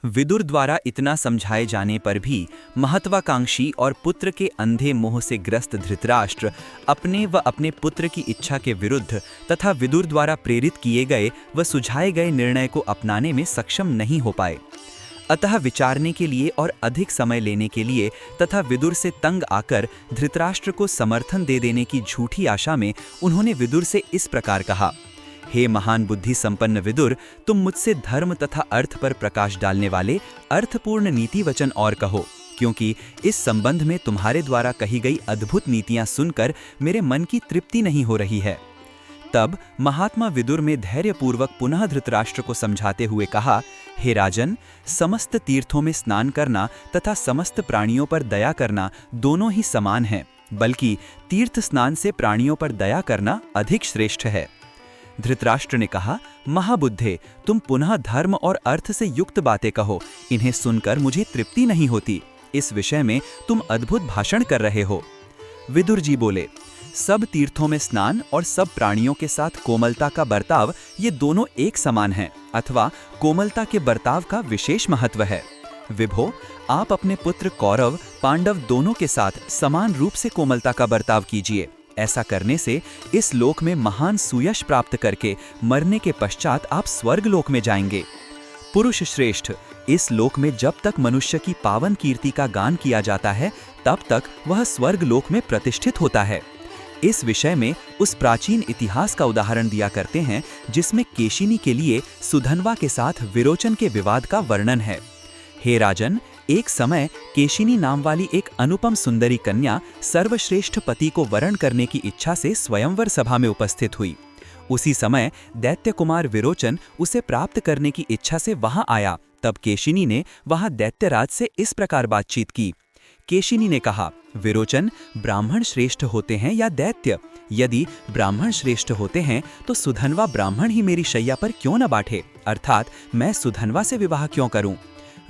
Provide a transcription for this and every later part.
विदुर द्वारा इतना समझाए जाने पर भी महत्वाकांक्षी और पुत्र के अंधे मोह से ग्रस्त धृतराष्ट्र अपने व अपने पुत्र की इच्छा के विरुद्ध तथा विदुर द्वारा प्रेरित किए गए व सुझाए गए निर्णय को अपनाने में सक्षम नहीं हो पाए। अतः विचारने के लिए और अधिक समय लेने के लिए तथा विदुर से तंग आकर धृतराष्ट्र को समर्थन दे देने की झूठी आशा में उन्होंने विदुर से इस प्रकार कहा, हे महान बुद्धि संपन्न विदुर, तुम मुझसे धर्म तथा अर्थ पर प्रकाश डालने वाले अर्थपूर्ण नीति वचन और कहो, क्योंकि इस संबंध में तुम्हारे द्वारा कही गई अद्भुत नीतियां सुनकर मेरे मन की तृप्ति नहीं हो रही है। तब महात्मा विदुर में धैर्यपूर्वक पुनः धृतराष्ट्र को समझाते हुए कहा, हे राजन, समस्त तीर्थों में स्नान करना तथा समस्त प्राणियों पर दया करना दोनों ही समान हैं, बल्कि तीर्थ स्नान से प्राणियों पर दया करना अधिक श्रेष्ठ है। धृतराष्ट्र ने कहा, महाबुद्धे, तुम पुनः धर्म और अर्थ से युक्त बातें कहो, इन्हें सुनकर मुझे तृप्ति नहीं होती। इस विषय में तुम अद्भुत भाषण कर रहे हो। विदुर जी बोले, सब तीर्थों में स्नान और सब प्राणियों के साथ कोमलता का बर्ताव, ये दोनों एक समान हैं, अथवा कोमलता के बर्ताव का विशेष महत्व है। विभो, आप अपने पुत्र कौरव पांडव दोनों के साथ समान रूप से कोमलता का बर्ताव कीजिए। ऐसा करने से इस लोक में महान सुयश प्राप्त करके मरने के पश्चात आप स्वर्ग लोक में जाएंगे। पुरुष श्रेष्ठ, इस लोक में जब तक मनुष्य की पावन कीर्ति का गान किया जाता है, तब तक वह स्वर्ग लोक में प्रतिष्ठित होता है। इस विषय में उस प्राचीन इतिहास का उदाहरण दिया करते हैं जिसमें केशिनी के लिए सुधन्वा के साथ विरोचन के विवाद का वर्णन है। हे राजन, एक समय केशिनी नाम वाली एक अनुपम सुंदरी कन्या सर्वश्रेष्ठ पति को वरण करने की इच्छा से स्वयंवर सभा में उपस्थित हुई। उसी समय दैत्य कुमार विरोचन उसे प्राप्त करने की इच्छा से वहां आया। तब केशिनी ने वहां दैत्यराज से इस प्रकार बातचीत की। केशिनी ने कहा, विरोचन, ब्राह्मण श्रेष्ठ होते हैं या दैत्य? यदि ब्राह्मण श्रेष्ठ होते हैं तो सुधन्वा ब्राह्मण ही मेरी शैया पर क्यों न बांटे, अर्थात मैं सुधन्वा से विवाह क्यों करूं?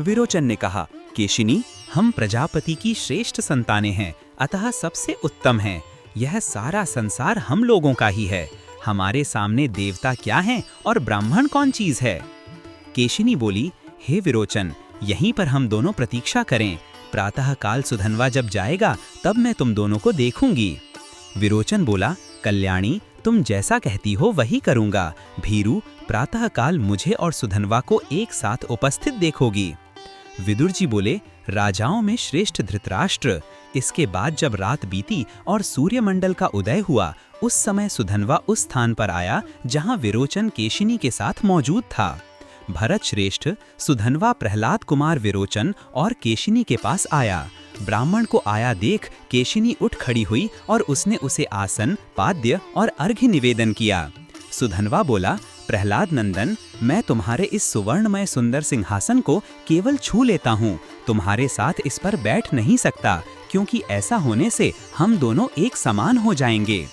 विरोचन ने कहा, केशिनी, हम प्रजापति की श्रेष्ठ संतानें हैं, अतः सबसे उत्तम हैं। यह सारा संसार हम लोगों का ही है। हमारे सामने देवता क्या हैं और ब्राह्मण कौन चीज है? केशिनी बोली, हे विरोचन, यहीं पर हम दोनों प्रतीक्षा करें। प्रातः काल सुधन्वा जब जाएगा तब मैं तुम दोनों को देखूंगी। विरोचन बोला, कल्याणी, तुम जैसा कहती हो वही करूंगा। भीरू, प्रातः काल मुझे और सुधन्वा को एक साथ उपस्थित देखोगी। विदुर जी बोले, राजाओं में श्रेष्ठ धृतराष्ट्र। इसके बाद जब रात बीती और सूर्यमंडल का उदय हुआ, उस समय सुधन्वा उस स्थान पर आया जहां विरोचन केशिनी के साथ मौजूद था। भरत श्रेष्ठ, सुधन्वा प्रहलाद कुमार विरोचन और केशिनी के पास आया। ब्राह्मण को आया देख केशिनी उठ खड़ी हुई और उसने उसे आसन, पाद्य और अर्घ्य निवेदन किया। सुधन्वा बोला, प्रहलाद नंदन, मैं तुम्हारे इस सुवर्णमय सुंदर सिंहासन को केवल छू लेता हूँ, तुम्हारे साथ इस पर बैठ नहीं सकता, क्योंकि ऐसा होने से हम दोनों एक समान हो जाएंगे।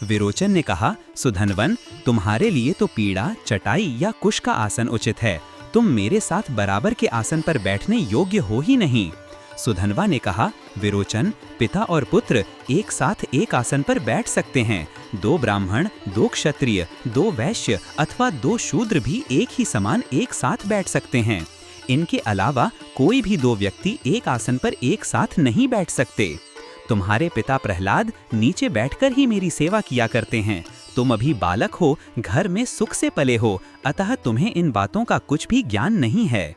विरोचन ने कहा, सुधन्वन, तुम्हारे लिए तो पीड़ा, चटाई या कुश का आसन उचित है। तुम मेरे साथ बराबर के आसन पर बैठने योग्य हो ही नहीं। सुधन्वा ने कहा, विरोचन, पिता और पुत्र एक साथ एक आसन पर बैठ सकते हैं। दो ब्राह्मण, दो क्षत्रिय, दो वैश्य अथवा दो शूद्र भी एक ही समान एक साथ बैठ सकते हैं। इनके अलावा कोई भी दो व्यक्ति एक आसन पर एक साथ नहीं बैठ सकते। तुम्हारे पिता प्रहलाद नीचे बैठकर ही मेरी सेवा किया करते हैं। तुम अभी बालक हो, घर में सुख से पले हो, अतः तुम्हें इन बातों का कुछ भी ज्ञान नहीं है।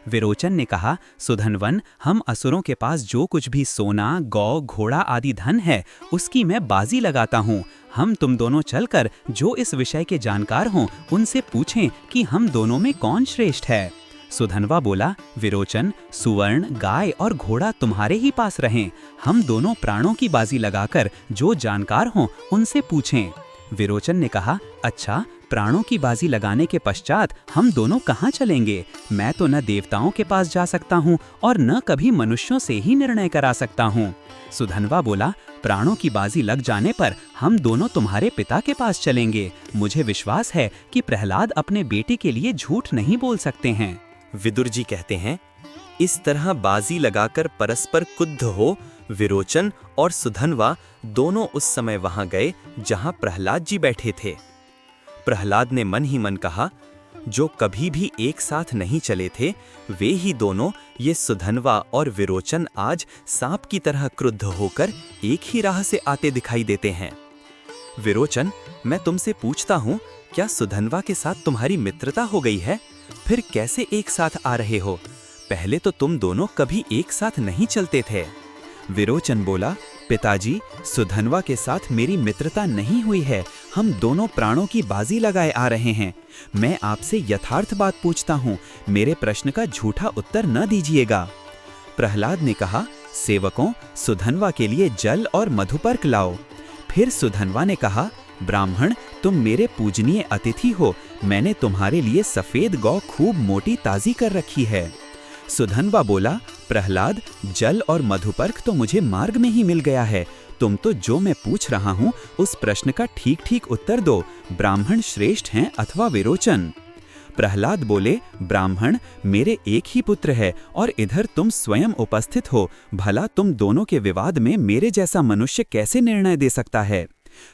विरोचन ने कहा, सुधन्वन, हम असुरों के पास जो कुछ भी सोना, गौ, घोड़ा आदि धन है, उसकी मैं बाजी लगाता हूँ। हम तुम दोनों चलकर जो इस विषय के जानकार हों, उनसे पूछें कि हम दोनों में कौन श्रेष्ठ है। सुधन्वा बोला, विरोचन, सुवर्ण, गाय और घोड़ा तुम्हारे ही पास रहें। हम दोनों प्राणों की बाजी लगाकर जो जानकार हों, उनसे पूछें। विरोचन ने कहा, अच्छा, प्राणों की बाजी लगाने के पश्चात हम दोनों कहाँ चलेंगे? मैं तो न देवताओं के पास जा सकता हूँ और न कभी मनुष्यों से ही निर्णय करा सकता हूँ। सुधन्वा बोला, प्राणों की बाजी लग जाने पर हम दोनों तुम्हारे पिता के पास चलेंगे। मुझे विश्वास है कि प्रहलाद अपने बेटे के लिए झूठ नहीं बोल सकते हैं। विदुर जी कहते हैं, इस तरह बाजी लगाकर परस्पर कुद्ध हो विरोचन और सुधन्वा दोनों उस समय वहां गए जहां प्रहलाद जी बैठे थे। प्रहलाद ने मन ही मन कहा, जो कभी भी एक साथ नहीं चले थे, वे ही दोनों, ये सुधन्वा और विरोचन, आज सांप की तरह क्रुद्ध होकर एक ही राह से आते दिखाई देते हैं। विरोचन, मैं तुमसे पूछता हूँ, क्या सुधन्वा के साथ तुम्हारी मित्रता हो गई है? फिर कैसे एक साथ आ रहे हो? पहले तो तुम दोनों कभी एक साथ नहीं चलते थे। विरोचन बोला, पिताजी, सुधन्वा के साथ मेरी मित्रता नहीं हुई है। हम दोनों प्राणों की बाजी लगाए आ रहे हैं। मैं आपसे यथार्थ बात पूछता हूँ, मेरे प्रश्न का झूठा उत्तर न दीजिएगा। प्रहलाद ने कहा, सेवकों, सुधन्वा के लिए जल और मधुपर्क लाओ। फिर सुधन्वा ने कहा, ब्राह्मण, तुम मेरे पूजनीय अतिथि हो। मैंने तुम्हारे लिए सफेद गौ खूब मोटी ताजी कर रखी है। सुधन्वा बोला, प्रहलाद, जल और मधुपर्क तो मुझे मार्ग में ही मिल गया है। तुम तो जो मैं पूछ रहा हूँ उस प्रश्न का ठीक ठीक उत्तर दो। ब्राह्मण श्रेष्ठ हैं अथवा विरोचन? प्रहलाद बोले, ब्राह्मण, मेरे एक ही पुत्र है और इधर तुम स्वयं उपस्थित हो। भला तुम दोनों के विवाद में मेरे जैसा मनुष्य कैसे निर्णय दे सकता है?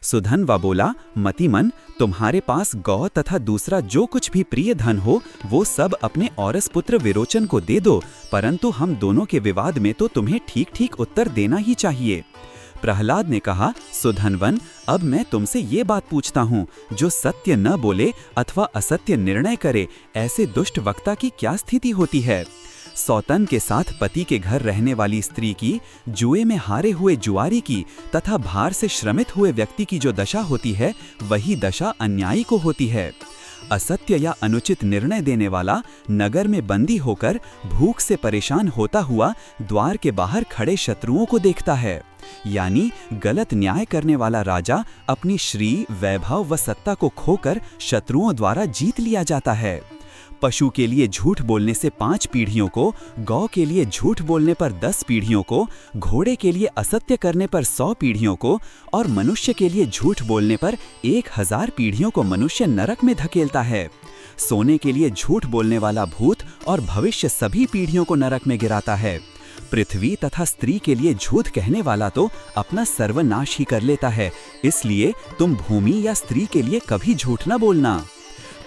सुधन्वा बोला, मतिमन, तुम्हारे पास गौ तथा दूसरा जो कुछ भी प्रिय धन हो वो सब अपने औरस पुत्र विरोचन को दे दो, परंतु हम दोनों के विवाद में तो तुम्हें ठीक ठीक उत्तर देना ही चाहिए। प्रहलाद ने कहा, सुधन्वन, अब मैं तुमसे ये बात पूछता हूँ, जो सत्य न बोले अथवा असत्य निर्णय करे, ऐसे दुष्ट वक्ता की क्या स्थिति होती है? सौतन के साथ पति के घर रहने वाली स्त्री की, जुए में हारे हुए जुआरी की तथा भार से श्रमित हुए व्यक्ति की जो दशा होती है, वही दशा अन्यायी को होती है। असत्य या अनुचित निर्णय देने वाला नगर में बंदी होकर भूख से परेशान होता हुआ द्वार के बाहर खड़े शत्रुओं को देखता है। यानी गलत न्याय करने वाला राजा अपनी श्री, वैभव व सत्ता को खोकर शत्रुओं द्वारा जीत लिया जाता है। पशु के लिए झूठ बोलने से 5 पीढ़ियों को, गौ के लिए झूठ बोलने पर 10 पीढ़ियों को, घोड़े के लिए असत्य करने पर 100 पीढ़ियों को और मनुष्य के लिए झूठ बोलने पर 1000 पीढ़ियों को मनुष्य नरक में धकेलता है। सोने के लिए झूठ बोलने वाला भूत और भविष्य सभी पीढ़ियों को नरक में गिराता है। पृथ्वी तथा स्त्री के लिए झूठ कहने वाला तो अपना सर्वनाश ही कर लेता है। इसलिए तुम भूमि या स्त्री के लिए कभी झूठ न बोलना।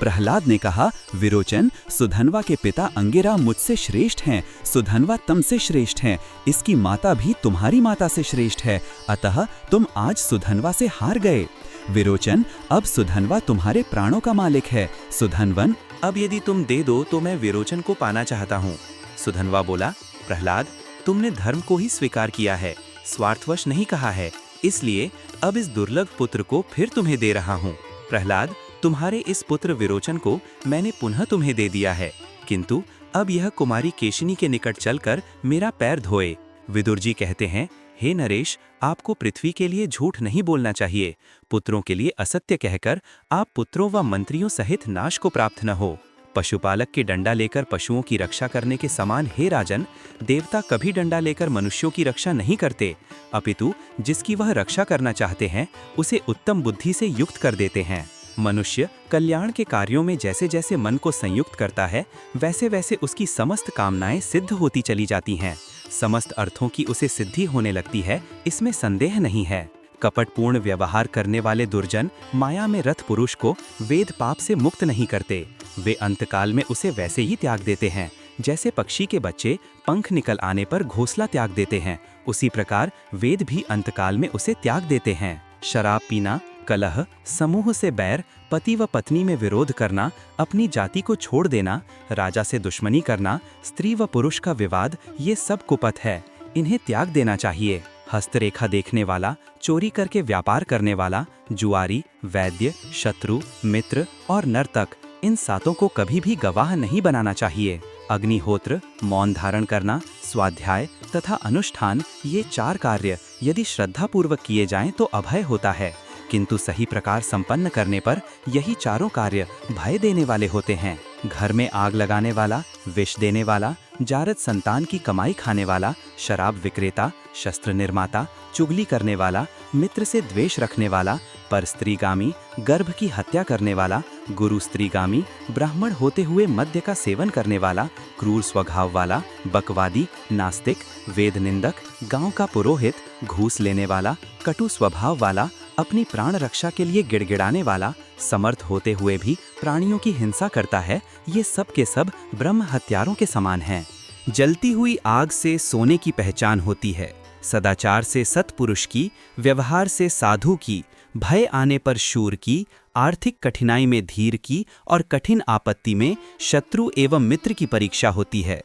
प्रहलाद ने कहा, विरोचन, सुधन्वा के पिता अंगिरा मुझसे श्रेष्ठ हैं, सुधन्वा तुमसे श्रेष्ठ हैं, इसकी माता भी तुम्हारी माता से श्रेष्ठ है, अतः तुम आज सुधन्वा से हार गए। विरोचन, अब सुधन्वा तुम्हारे प्राणों का मालिक है। सुधन्वन, अब यदि तुम दे दो तो मैं विरोचन को पाना चाहता हूँ। सुधन्वा बोला, प्रहलाद, तुमने धर्म को ही स्वीकार किया है, स्वार्थवश नहीं कहा है, इसलिए अब इस दुर्लभ पुत्र को फिर तुम्हें दे रहा हूँ। प्रहलाद, तुम्हारे इस पुत्र विरोचन को मैंने पुनः तुम्हें दे दिया है, किंतु अब यह कुमारी केशिनी के निकट चलकर मेरा पैर धोए। विदुर जी कहते हैं, हे नरेश, आपको पृथ्वी के लिए झूठ नहीं बोलना चाहिए। पुत्रों के लिए असत्य कहकर आप पुत्रों व मंत्रियों सहित नाश को प्राप्त न हो। पशुपालक के डंडा लेकर पशुओं की रक्षा करने के समान हे राजन, देवता कभी डंडा लेकर मनुष्यों की रक्षा नहीं करते, अपितु जिसकी वह रक्षा करना चाहते हैं उसे उत्तम बुद्धि से युक्त कर देते हैं। मनुष्य कल्याण के कार्यों में जैसे जैसे मन को संयुक्त करता है, वैसे वैसे उसकी समस्त कामनाएं सिद्ध होती चली जाती हैं। समस्त अर्थों की उसे सिद्धि होने लगती है, इसमें संदेह नहीं है। कपटपूर्ण व्यवहार करने वाले दुर्जन माया में रत पुरुष को वेद पाप से मुक्त नहीं करते। वे अंतकाल में उसे वैसे ही त्याग देते हैं, जैसे पक्षी के बच्चे पंख निकल आने पर घोंसला त्याग देते हैं, उसी प्रकार वेद भी अंतकाल में उसे त्याग देते हैं। शराब पीना, कलह, समूह से बैर, पति व पत्नी में विरोध करना, अपनी जाति को छोड़ देना, राजा से दुश्मनी करना, स्त्री व पुरुष का विवाद, ये सब कुपथ है, इन्हें त्याग देना चाहिए। हस्तरेखा देखने वाला, चोरी करके व्यापार करने वाला, जुआरी, वैद्य, शत्रु, मित्र और नर्तक, इन सातों को कभी भी गवाह नहीं बनाना चाहिए। अग्निहोत्र, मौन धारण करना, स्वाध्याय तथा अनुष्ठान, ये 4 कार्य यदि श्रद्धापूर्वक किए जाएं तो अभय होता है, किंतु सही प्रकार संपन्न करने पर यही चारों कार्य भय देने वाले होते हैं। घर में आग लगाने वाला, विष देने वाला, जारद संतान की कमाई खाने वाला, शराब विक्रेता, शस्त्र निर्माता, चुगली करने वाला, मित्र से द्वेष रखने वाला, पर स्त्रीगामी, गर्भ की हत्या करने वाला, गुरु स्त्रीगामी, ब्राह्मण होते हुए मद्य का सेवन करने वाला, क्रूर स्वभाव वाला, बकवादी, नास्तिक, वेद निंदक, गांव का पुरोहित, घूस लेने वाला, कटु स्वभाव वाला, अपनी प्राण रक्षा के लिए गिड़गिड़ाने वाला, समर्थ होते हुए भी प्राणियों की हिंसा करता है, ये सब के सब ब्रह्म हत्यारों के समान हैं। जलती हुई आग से सोने की पहचान होती है, सदाचार से सत्पुरुष की, व्यवहार से साधु की, भय आने पर शूर की, आर्थिक कठिनाई में धीर की और कठिन आपत्ति में शत्रु एवं मित्र की परीक्षा होती है।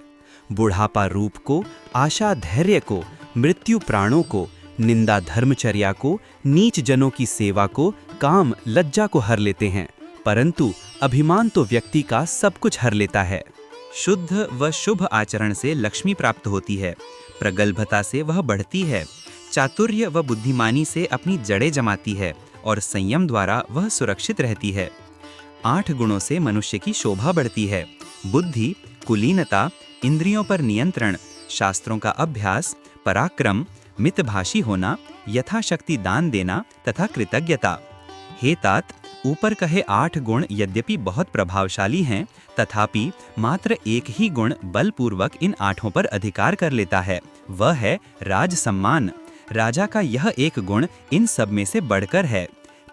बुढ़ापा रूप को, आशा धैर्य को, मृत्यु प्राणों को, निंदा धर्मचर्या को, नीच जनों की सेवा को, काम लज्जा को हर लेते हैं, परंतु अभिमान तो व्यक्ति का सब कुछ हर लेता है। शुद्ध व शुभ आचरण से लक्ष्मी प्राप्त होती है, प्रगल्भता से वह बढ़ती है, चातुर्य व बुद्धिमानी से अपनी जड़ें जमाती है और संयम द्वारा वह सुरक्षित रहती है। 8 गुणों से मनुष्य की शोभा बढ़ती है, बुद्धि, कुलीनता, इंद्रियों पर नियंत्रण, शास्त्रों का अभ्यास, पराक्रम, मितभाषी होना, यथाशक्ति दान देना तथा कृतज्ञता। हे तात, ऊपर कहे 8 गुण यद्यपि बहुत प्रभावशाली हैं, तथापि मात्र एक ही गुण बलपूर्वक इन 8 पर अधिकार कर लेता है, वह है राज सम्मान। राजा का यह एक गुण इन सब में से बढ़कर है।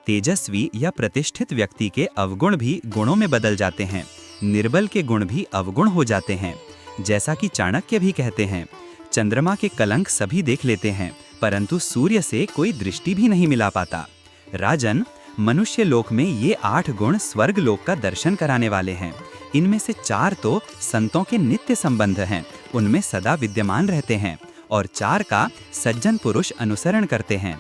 तेजस्वी या प्रतिष्ठित व्यक्ति के अवगुण भी गुणों में बदल जाते हैं, निर्बल के गुण भी अवगुण हो जाते हैं। जैसा कि चाणक्य भी कहते हैं, चंद्रमा के कलंक सभी देख लेते हैं, परंतु सूर्य से कोई दृष्टि भी नहीं मिला पाता। राजन, मनुष्य लोक में ये 8 गुण स्वर्ग लोक का दर्शन कराने वाले हैं। इनमें से 4 तो संतों के नित्य संबंध हैं, उनमें सदा विद्यमान रहते हैं, और 4 का सज्जन पुरुष अनुसरण करते हैं।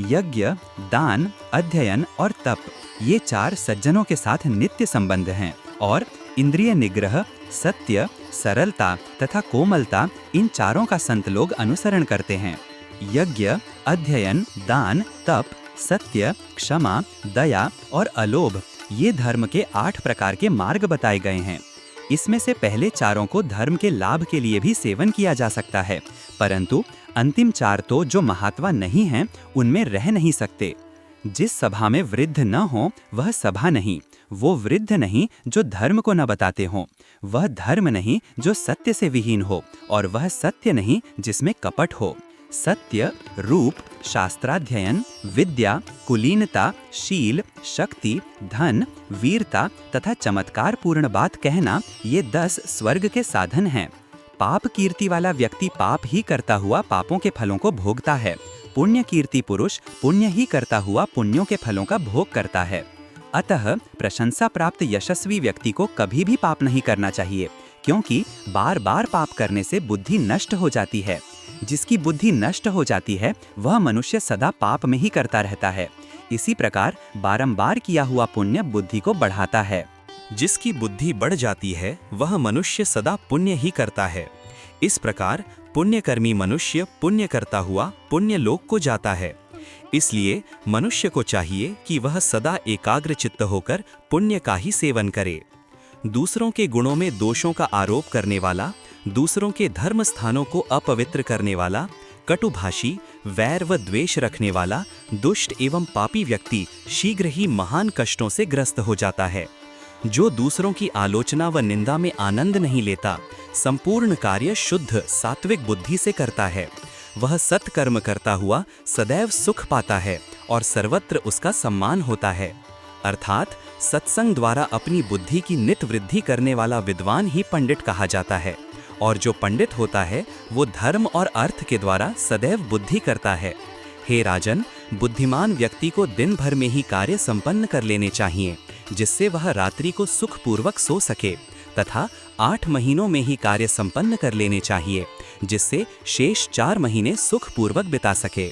यज्ञ, दान, अध्ययन और तप, ये 4 सज्जनों के साथ नित्य संबंध हैं, और इंद्रिय निग्रह, सत्य, सरलता तथा कोमलता, इन 4 का संत लोग अनुसरण करते हैं। यज्ञ, अध्ययन, दान, तप, सत्य, क्षमा, दया और अलोभ, ये धर्म के 8 प्रकार के मार्ग बताए गए हैं। इसमें से पहले 4 को धर्म के लाभ के लिए भी सेवन किया जा सकता है, परंतु अंतिम 4 तो जो महात्मा नहीं हैं, उनमें रह नहीं सकते। जिस सभा में वृद्ध न हो वह सभा नहीं, वो वृद्ध नहीं जो धर्म को न बताते हों, वह धर्म नहीं जो सत्य से विहीन हो, और वह सत्य नहीं जिसमें कपट हो। सत्य, रूप, शास्त्राध्ययन, विद्या, कुलीनता, शील, शक्ति, धन, वीरता तथा चमत्कार पूर्ण बात कहना, ये 10 स्वर्ग के साधन हैं। पाप कीर्ति वाला व्यक्ति पाप ही करता हुआ पापों के फलों को भोगता है, पुण्य कीर्ति पुरुष पुण्य ही करता हुआ पुण्यों के फलों का भोग करता है। अतः प्रशंसा प्राप्त यशस्वी व्यक्ति को कभी भी पाप नहीं करना चाहिए, क्योंकि बार बार पाप करने से बुद्धि नष्ट हो जाती है। जिसकी बुद्धि नष्ट हो जाती है वह मनुष्य सदा पाप में ही करता रहता है। इसी प्रकार बारंबार किया हुआ पुण्य बुद्धि को बढ़ाता है। जिसकी बुद्धि बढ़ जाती है वह मनुष्य सदा पुण्य ही करता है। इस प्रकार पुण्यकर्मी मनुष्य पुण्य करता हुआ पुण्य लोक को जाता है। इसलिए मनुष्य को चाहिए कि वह सदा एकाग्र चित्त होकर पुण्य का ही सेवन करे। दूसरों के गुणों में दोषों का आरोप करने वाला, दूसरों के धर्म स्थानों को अपवित्र करने वाला, कटुभाषी, वैर व द्वेष रखने वाला, दुष्ट एवं पापी व्यक्ति शीघ्र ही महान कष्टों से ग्रस्त हो जाता है। जो दूसरों की आलोचना व निंदा में आनंद नहीं लेता, संपूर्ण कार्य शुद्ध सात्विक बुद्धि से करता है, वह सत्कर्म करता हुआ सदैव सुख पाता है और सर्वत्र उसका सम्मान होता है। अर्थात सत्संग द्वारा अपनी बुद्धि की नित वृद्धि करने वाला विद्वान ही पंडित कहा जाता है, और जो पंडित होता है वो धर्म और अर्थ के द्वारा सदैव बुद्धि करता है। हे राजन, बुद्धिमान व्यक्ति को दिन भर में ही कार्य संपन्न कर लेने चाहिए, जिससे वह रात्रि को सुखपूर्वक सो सके, तथा 8 महीनों में ही कार्य संपन्न कर लेने चाहिए, जिससे शेष 4 महीने सुखपूर्वक बिता सके।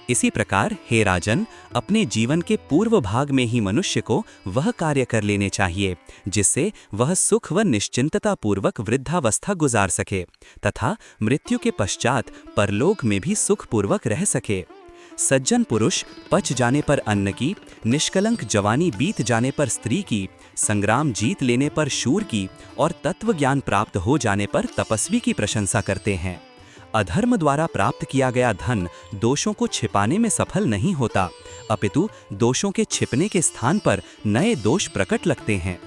इसी प्रकार हे राजन, अपने जीवन के पूर्व भाग में ही मनुष्य को वह कार्य कर लेने चाहिए जिससे वह सुख व निश्चिंतता पूर्वक वृद्धावस्था गुजार सके तथा मृत्यु के पश्चात परलोक में भी सुखपूर्वक रह सके। सज्जन पुरुष पच जाने पर अन्न की, निष्कलंक जवानी बीत जाने पर स्त्री की, संग्राम जीत लेने पर शूर की और तत्व ज्ञान प्राप्त हो जाने पर तपस्वी की प्रशंसा करते हैं। अधर्म द्वारा प्राप्त किया गया धन दोषों को छिपाने में सफल नहीं होता, अपितु दोषों के छिपने के स्थान पर नए दोष प्रकट लगते हैं।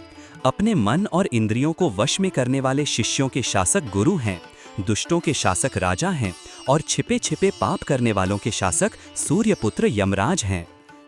अपने मन और इंद्रियों को वश में करने वाले शिष्यों के शासक गुरु हैं, दुष्टों के शासक राजा हैं और छिपे छिपे पाप करने वालों के शासक सूर्यपुत्र यमराज हैं।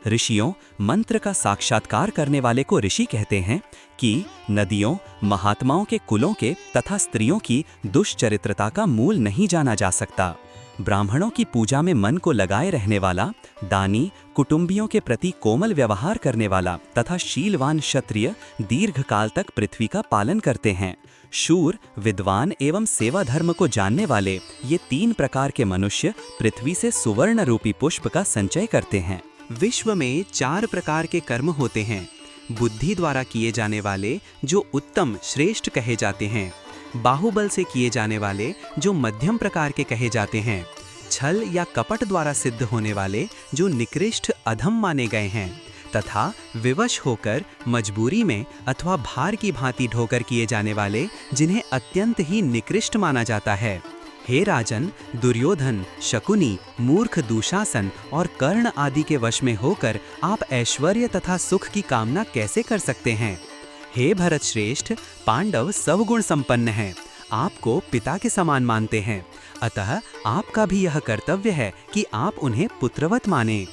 ऋषियों, मंत्र का साक्षात्कार करने वाले को ऋषि कहते हैं कि नदियों, महात्माओं के कुलों के तथा स्त्रियों की दुष्चरित्रता का मूल नहीं जाना जा सकता। ब्राह्मणों की पूजा में मन को लगाए रहने वाला, दानी, कुटुंबियों के प्रति कोमल व्यवहार करने वाला तथा शीलवान क्षत्रिय दीर्घकाल तक पृथ्वी का पालन करते हैं। शूर, विद्वान एवं सेवा धर्म को जानने वाले ये 3 प्रकार के मनुष्य पृथ्वी से सुवर्ण रूपी पुष्प का संचय करते हैं। विश्व में 4 प्रकार के कर्म होते हैं। बुद्धि द्वारा किए जाने वाले जो उत्तम श्रेष्ठ कहे जाते हैं, बाहुबल से किए जाने वाले जो मध्यम प्रकार के कहे जाते हैं, छल या कपट द्वारा सिद्ध होने वाले जो निकृष्ट अधम माने गए हैं, तथा विवश होकर मजबूरी में अथवा भार की भांति ढोकर किए जाने वाले जिन्हें अत्यंत ही निकृष्ट माना जाता है। हे राजन, दुर्योधन, शकुनी, मूर्ख दुशासन और कर्ण आदि के वश में होकर आप ऐश्वर्य तथा सुख की कामना कैसे कर सकते हैं? हे भरत श्रेष्ठ, पांडव सवगुण संपन्न हैं, आपको पिता के समान मानते हैं, अतः आपका भी यह कर्तव्य है कि आप उन्हें पुत्रवत मानें।